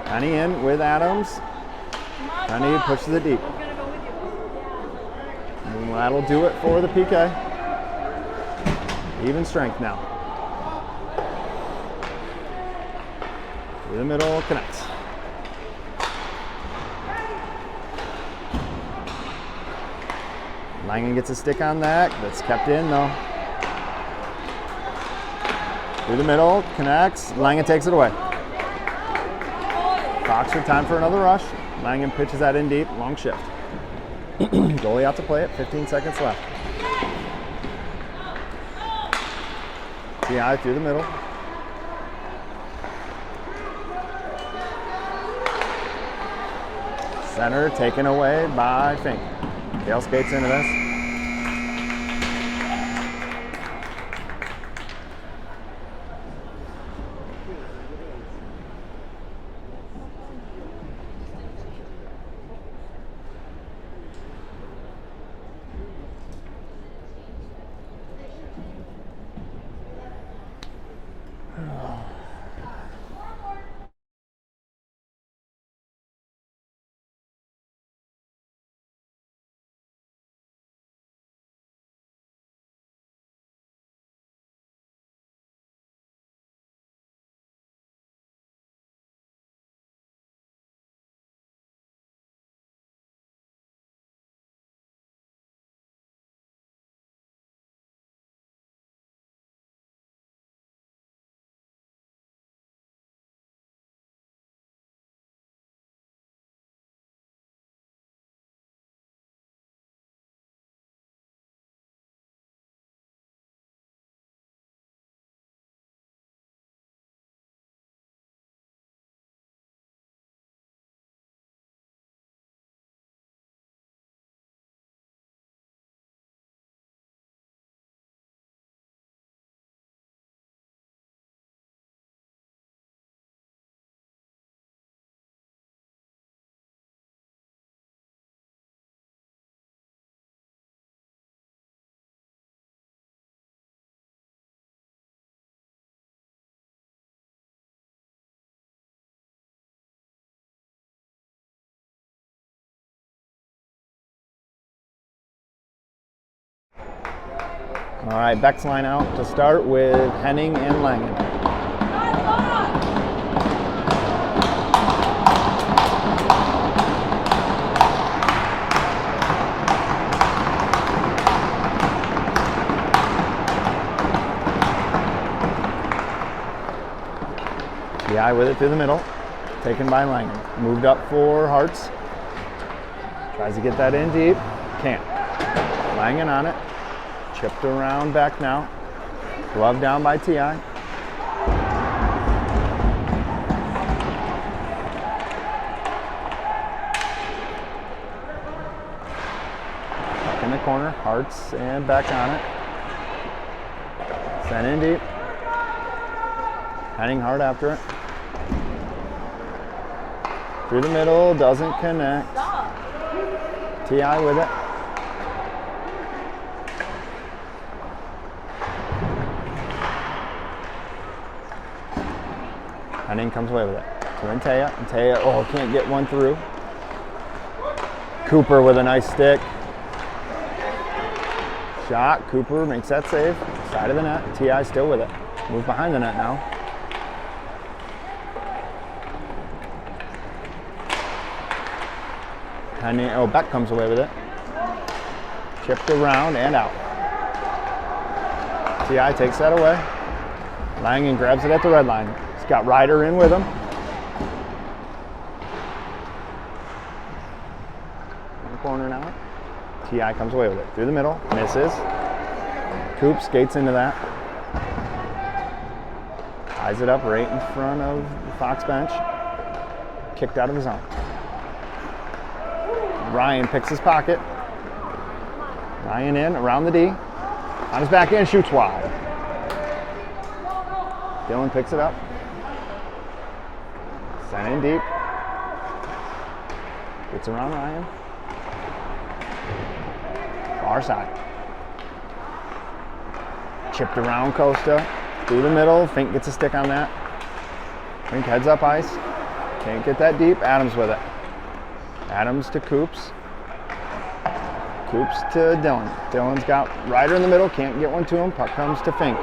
A: Penny in with Adams. Penny pushes it deep. And that'll do it for the PK. Even strength now. Through the middle, connects. Langen gets a stick on that. That's kept in though. Through the middle, connects. Langen takes it away. Fox with time for another rush. Langen pitches that in deep, long shift. Goalie out to play it, 15 seconds left. T.I. through the middle. Center taken away by Fink. Dale skates into this. All right, Beck's line out to start with Henning and Langen. TI with it through the middle, taken by Langen. Moved up for Hartz. Tries to get that in deep, can't. Langen on it, chipped around back now. Glove down by TI. Back in the corner, Hartz and back on it. Sent in deep. Henning hard after it. Through the middle, doesn't connect. TI with it. Henning comes away with it. To Antea. Antea, oh, can't get one through. Cooper with a nice stick. Shot. Cooper makes that save. Side of the net. TI still with it. Move behind the net now. Henning, oh, Beck comes away with it. Chipped around and out. TI takes that away. Langen grabs it at the red line. He's got Ryder in with him. In the corner now. TI comes away with it. Through the middle. Misses. Coop skates into that. Ties it up right in front of the Fox bench. Kicked out of his zone. Ryan picks his pocket. Ryan in, around the D. On his back end, shoots wide. Dylan picks it up. Sent in deep. Gets around Ryan. Far side. Chipped around Costa. Through the middle. Fink gets a stick on that. Fink heads up ice. Can't get that deep. Adams with it. Adams to Coops. Coops to Dylan. Dylan's got Ryder in the middle, can't get one to him. Puck comes to Fink.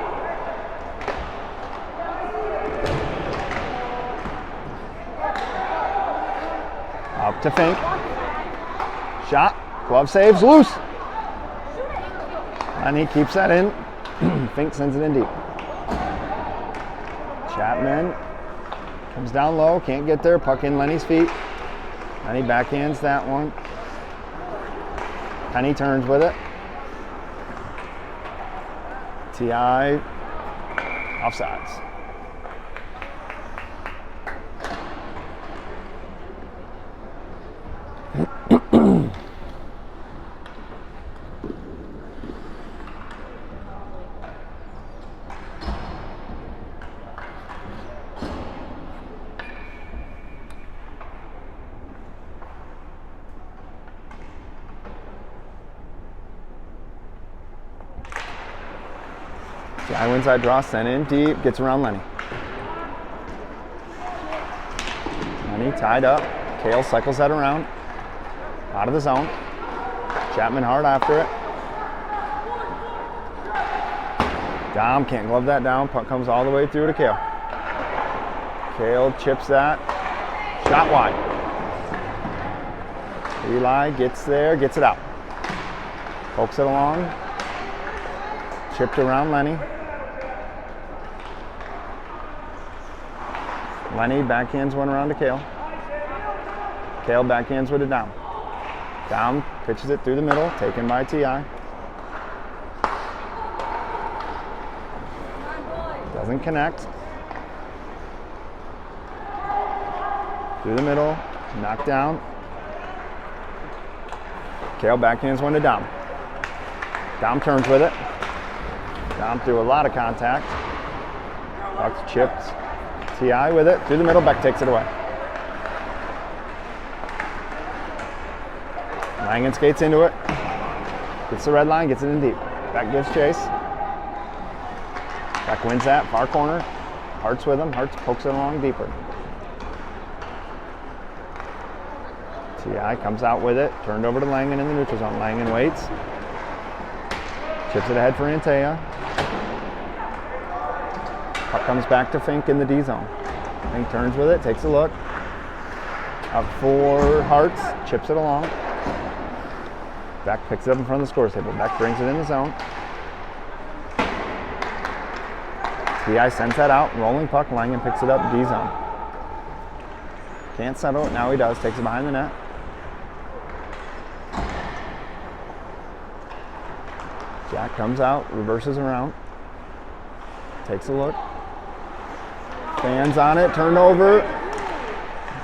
A: Up to Fink. Shot. Glove saves, loose. And he keeps that in. Fink sends it in deep. Chapman comes down low, can't get there. Puck in Lenny's feet. And he backhands that one. Penny turns with it. TI offsides. TI wins that draw, sent in deep, gets around Lenny. Lenny tied up. Kale cycles that around. Out of the zone. Chapman hard after it. Dom can't glove that down. Puck comes all the way through to Kale. Kale chips that. Shot wide. Eli gets there, gets it out. Pokes it along. Chipped around Lenny. Lenny backhands one around to Kale. Kale backhands with it down. Dom pitches it through the middle, taken by TI. Doesn't connect. Through the middle, knocked down. Kale backhands one to Dom. Dom turns with it. Dom threw a lot of contact. Puck's chipped. TI with it. Through the middle, Beck takes it away. Langen skates into it. Gets the red line, gets it in deep. Beck gives chase. Beck wins that, far corner. Hart's with him. Hart's pokes it along deeper. TI comes out with it. Turned over to Langen in the neutral zone. Langen waits. Chips it ahead for Antea. Puck comes back to Fink in the D zone. Fink turns with it, takes a look. Up for Hartz, chips it along. Beck picks it up in front of the scores table. Beck brings it in the zone. TI sends that out, rolling puck. Langen picks it up, D zone. Can't settle it, now he does. Takes it behind the net. Jack comes out, reverses around. Takes a look. Fans on it, turned over.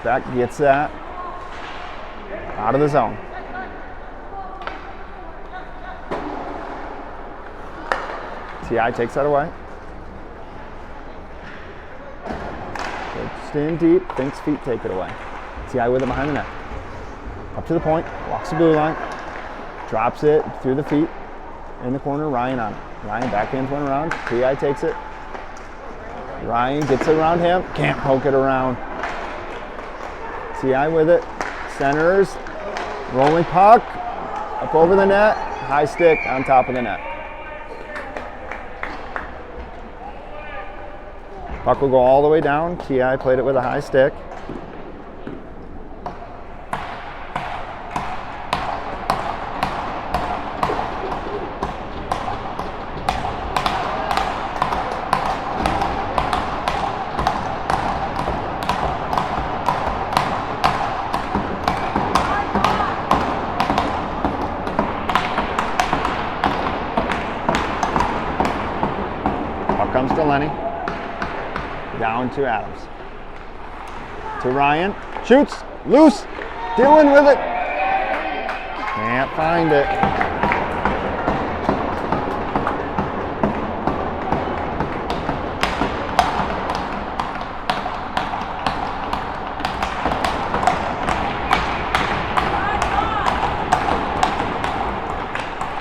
A: Beck gets that. Out of the zone. TI takes that away. Just in deep, Fink's feet take it away. TI with it behind the net. Up to the point, walks the blue line, drops it through the feet. In the corner, Ryan on it. Ryan backhands one around, TI takes it. Ryan gets it around him, can't poke it around. TI with it, centers, rolling puck, up over the net, high stick on top of the net. Puck will go all the way down. TI played it with a high stick. Puck comes to Lenny. Down to Adams. To Ryan. Shoots. Loose. Dylan with it. Can't find it.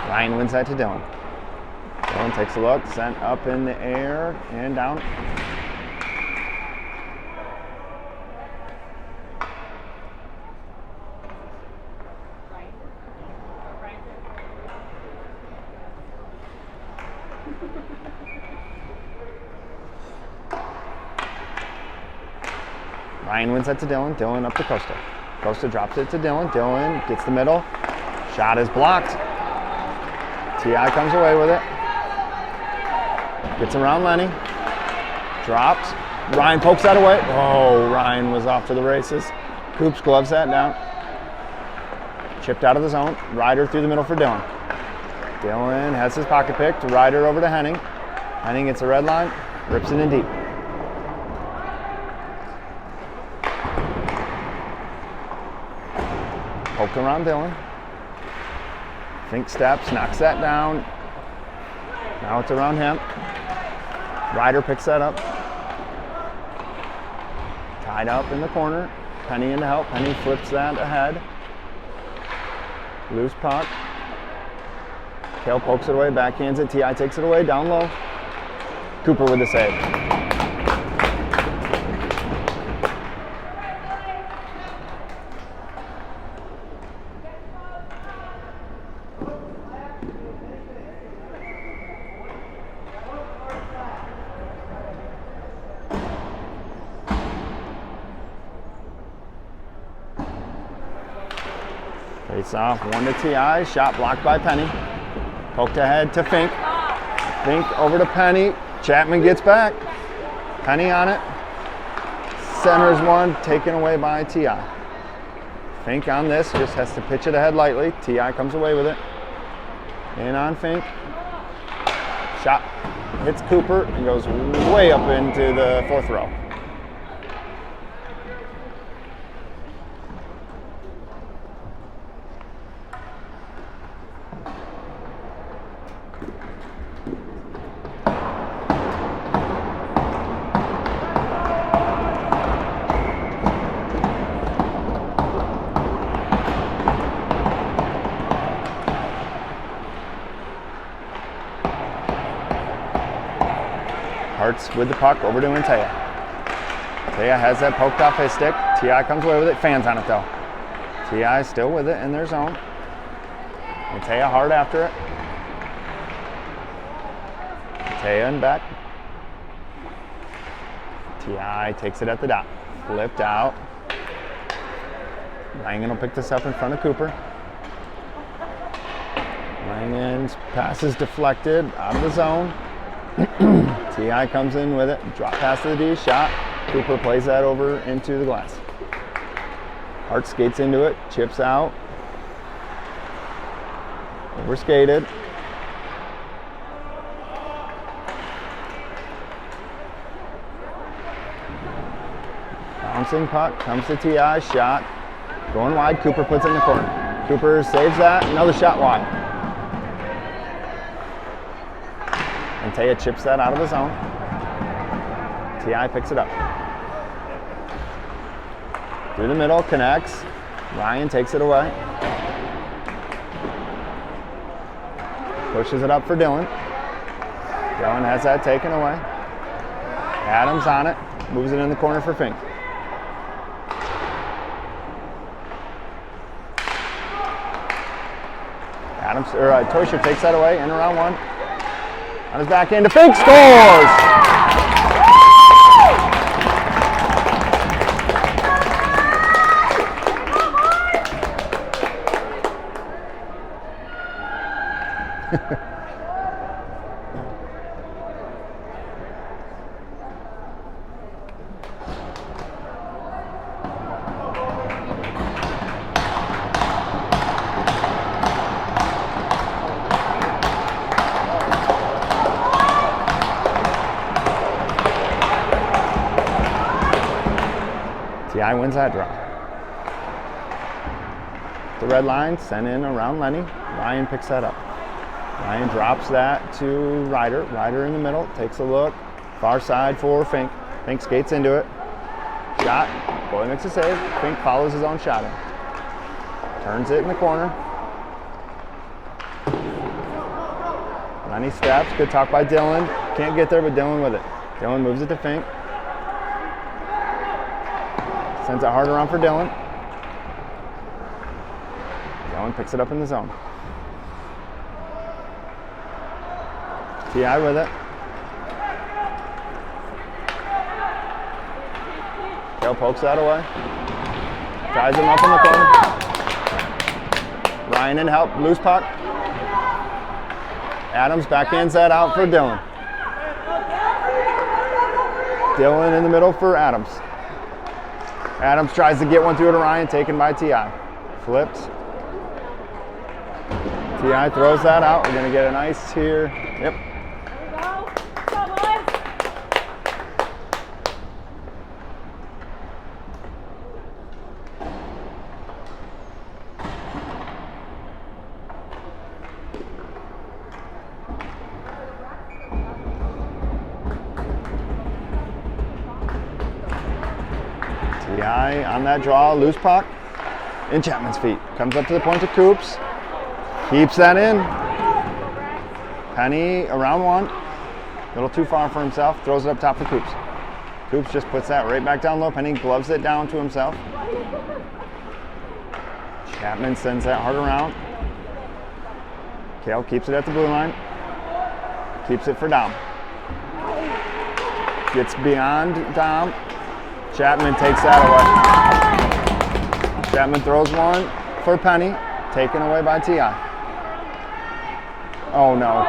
A: Ryan wins that to Dylan. Dylan takes a look. Sent up in the air and down. Ryan wins that to Dylan. Dylan up to Costa. Costa drops it to Dylan. Dylan gets the middle. Shot is blocked. TI comes away with it. Gets around Lenny. Drops. Ryan pokes that away. Oh, Ryan was off to the races. Coops gloves that down. Chipped out of the zone. Ryder through the middle for Dylan. Dylan has his pocket picked. Ryder over to Henning. Henning gets a red line. Rips it in deep. Poked around Dylan. Fink steps, knocks that down. Now it's around him. Ryder picks that up. Tied up in the corner. Penny in to help. Penny flips that ahead. Loose puck. Kale pokes it away, backhands it. TI takes it away, down low. Cooper with the save. Face off, one to TI, shot blocked by Penny. Poked ahead to Fink. Fink over to Penny. Chapman gets back. Penny on it. Centers one, taken away by TI. Fink on this, just has to pitch it ahead lightly. TI comes away with it. In on Fink. Shot hits Cooper and goes way up into the fourth row. Hartz with the puck over to Antea. Antea has that poked off his stick. TI comes away with it. Fans on it though. TI still with it in their zone. Antea hard after it. Taya in back. Ti takes it at the dot. Flipped out. Langen will pick this up in front of Cooper. Langen's pass is deflected out of the zone. Ti comes in with it. Drop pass to the D, shot. Cooper plays that over into the glass. Hart skates into it, chips out. Over skated. Bouncing puck, comes to Ti, shot. Going wide, Cooper puts it in the corner. Cooper saves that, another shot wide. And Taya chips that out of the zone. Ti picks it up. Through the middle, connects. Ryan takes it away. Pushes it up for Dylan. Dylan has that taken away. Adams on it, moves it in the corner for Fink. Adams, Toysher takes that away, in around one. On his backhand to Fink, scores! Ti wins that draw. The red line sent in around Lenny. Ryan picks that up. Ryan drops that to Ryder. Ryder in the middle, takes a look. Far side for Fink. Fink skates into it. Shot. Boy makes a save. Fink follows his own shot in. Turns it in the corner. Lenny steps. Good talk by Dylan. Can't get there, but Dylan with it. Dylan moves it to Fink. Sends it hard around for Dylan. Dylan picks it up in the zone. Ti with it. Kale pokes that away. Ties him up in the corner. Ryan in help, loose puck. Adams backhands that out for Dylan. Dylan in the middle for Adams. Adams tries to get one through to Ryan, taken by Ti. Flips. Ti throws that out. We're gonna get an ice here. Yep. Ti on that draw, loose puck, in Chapman's feet. Comes up to the point of Coops, keeps that in. Penny around one, a little too far for himself, throws it up top for Coops. Coops just puts that right back down low. Penny gloves it down to himself. Chapman sends that hard around. Kale keeps it at the blue line, keeps it for Dom. Gets beyond Dom. Chapman takes that away. Chapman throws one for Penny, taken away by Ti. Oh no.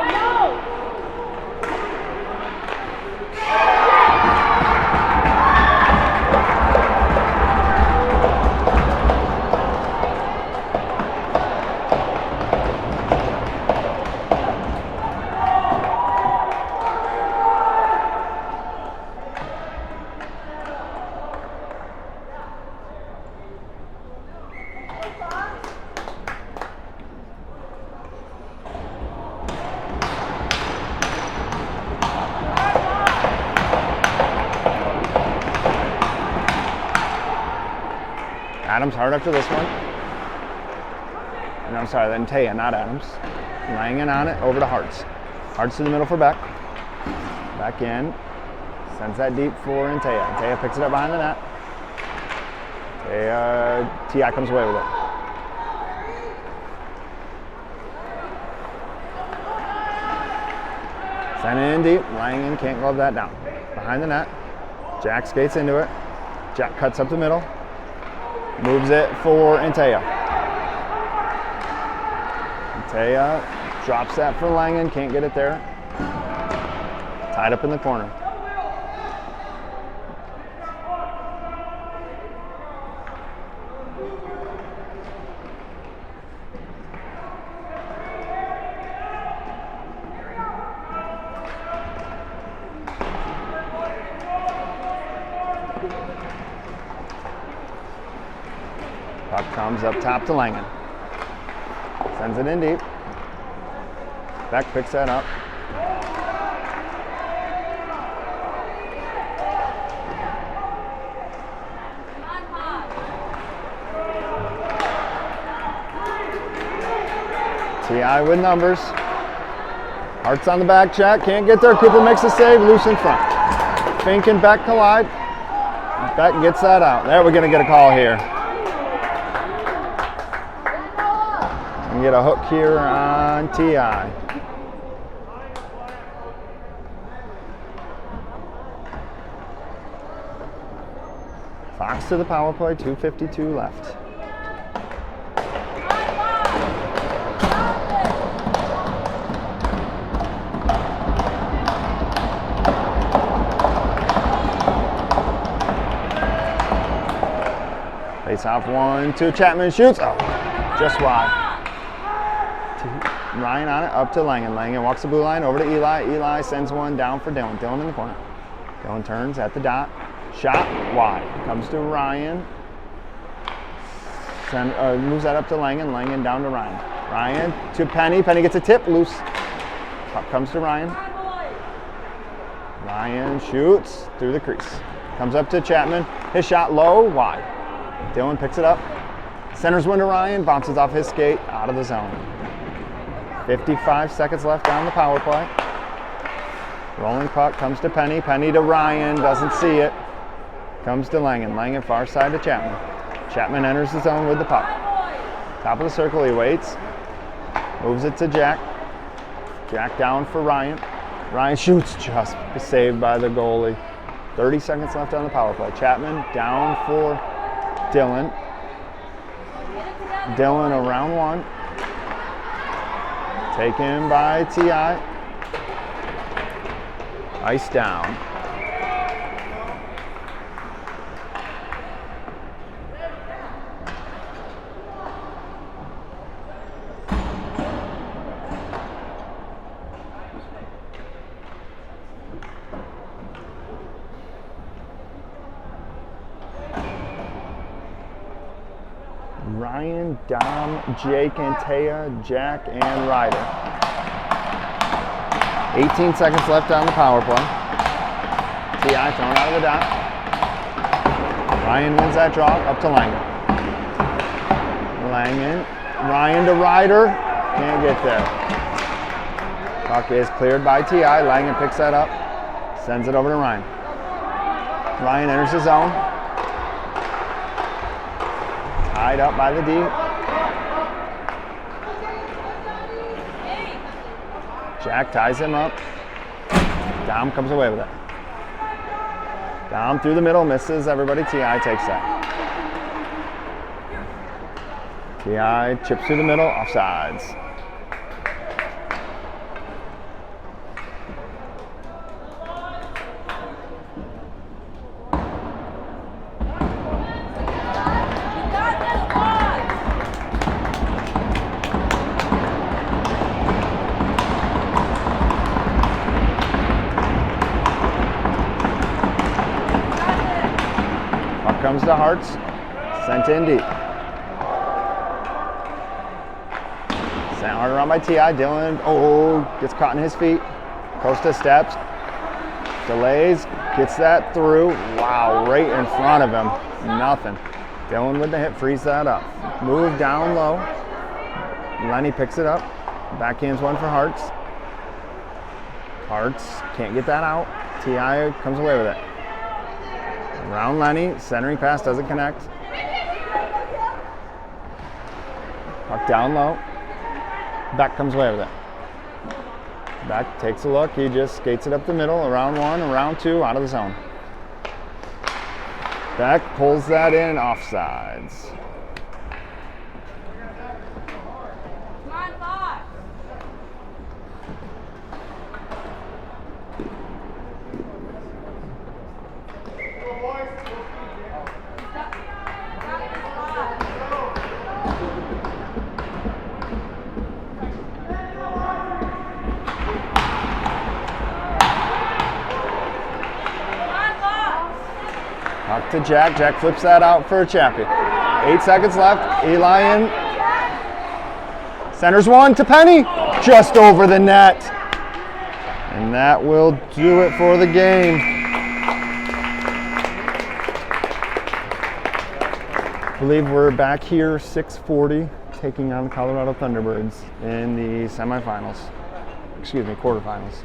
A: Adams hard after this one. And I'm sorry, then Taya, not Adams. Langen on it, over to Hartz. Hartz to the middle for Beck. Back in. Sends that deep for Taya. Taya picks it up behind the net. Ti comes away with it. Send it in deep. Langan can't glove that down. Behind the net. Jack skates into it. Jack cuts up the middle. Moves it for Antea. Antea drops that for Langan. Can't get it there. Tied up in the corner. Puck comes up top to Langan. Sends it in deep. Beck picks that up. TI with numbers. Hart's on the back check. Can't get there. Cooper makes a save. Loose in front. Fink and Beck collide. Beck gets that out. There, we're going to get a call here. And get a hook here on TI. Fox to the power play, 2:52 left. Face off 1-2. Chapman shoots. Oh, just wide. Ryan on it, up to Langan. Langan walks the blue line over to Eli. Eli sends one down for Dylan. Dylan in the corner. Dylan turns at the dot. Shot wide. Comes to Ryan. Moves that up to Langan. Langan down to Ryan. Ryan to Penny. Penny gets a tip. Loose. Puck comes to Ryan. Ryan shoots through the crease. Comes up to Chapman. His shot low, wide. Dylan picks it up. Centers one to Ryan. Bounces off his skate. Out of the zone. 55 seconds left on the power play. Rolling puck comes to Penny. Penny to Ryan. Doesn't see it. Comes to Langan. Langan far side to Chapman. Chapman enters the zone with the puck. Top of the circle, he waits. Moves it to Jack. Jack down for Ryan. Ryan shoots, just saved by the goalie. 30 seconds left on the power play. Chapman down for Dylan. Dylan around one. Taken by TI. Ice down. Ryan, Dom, Jake, Antea, Jack, and Ryder. 18 seconds left on the power play. TI thrown out of the dot. Ryan wins that draw, up to Langan. Langan, Ryan to Ryder, can't get there. Puck is cleared by TI. Langan picks that up, sends it over to Ryan. Ryan enters the zone. Tied up by the D. Jack ties him up. Dom comes away with it. Dom through the middle, misses everybody. TI takes that. TI chips through the middle, offsides. Comes to Hartz, sent in deep. Sent hard around by TI. Dylan, gets caught in his feet. Costa steps, delays, gets that through. Wow, right in front of him. Nothing. Dylan with the hit, frees that up. Move down low. Lenny picks it up. Backhands one for Hartz. Hartz can't get that out. TI comes away with it. Around Lenny, centering pass doesn't connect. Puck down low. Beck comes away with it. Beck takes a look. He just skates it up the middle. Around one, around two, out of the zone. Beck pulls that in, offsides.
B: Come on, Fox.
A: Puck to Jack. Jack flips that out for Chappie. 8 seconds left. Eli in. Centers one to Penny. Just over the net. And that will do it for the game. I believe we're back here, 6:40, taking on the Colorado Thunderbirds in the semifinals. Excuse me, quarterfinals.